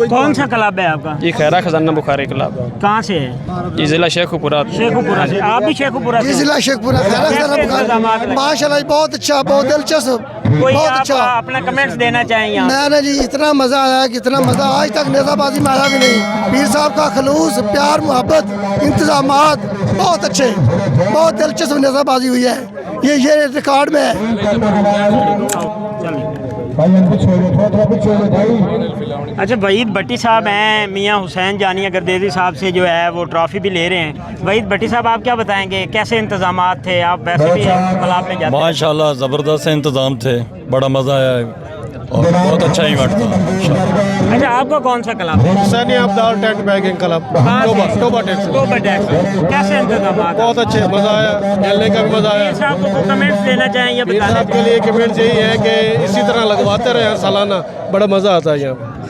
कौन सा क्लब है आपका? ये खैरा खजाना बुखारी क्लब। कहाँ से है? ये जिला शेखुपुरा। शेखुपुरा से। आप भी शेखुपुरा से? जिला शेखपुरा माशाल्लाह बहुत अच्छा, बहुत दिलचस्प, कोई बहुत आप अच्छा। अपना कमेंट्स देना चाहेंगे यहाँ? मैंने जी इतना मज़ा आया, कितना मज़ा, आज तक नेज़ाबाजी में आया भी नहीं। पीर साहब का खलूस, प्यार, मोहब्बत, इंतजामात बहुत अच्छे, बहुत दिलचस्प नेज़ाबाजी हुई है। ये रिकॉर्ड में है। अच्छा, वहीद भट्टी साहब हैं, मियाँ हुसैन जानिया गर्देजी साहब से जो है वो ट्रॉफ़ी भी ले रहे हैं। वहीद भट्टी साहब, आप क्या बताएंगे, कैसे इंतजामात थे? आप वैसे भी क्लब में जाते हैं? माशाल्लाह ज़बरदस्त इंतज़ाम थे, बड़ा मज़ा आया और बहुत अच्छा इवेंट था। अच्छा, आपका कौन सा क्लब है? सनी अब्दाल टेंट बैगिंग क्लब, टोबा टैक्स। कैसे इंतजाम? बहुत अच्छे, मज़ा आया, खेलने का भी मज़ा आया। साहब को कमेंट्स देना चाहेंगे? पीर साहब के लिए कमेंट यही है कि इसी तरह लगवाते रहे सालाना, बड़ा मज़ा आता है यहाँ।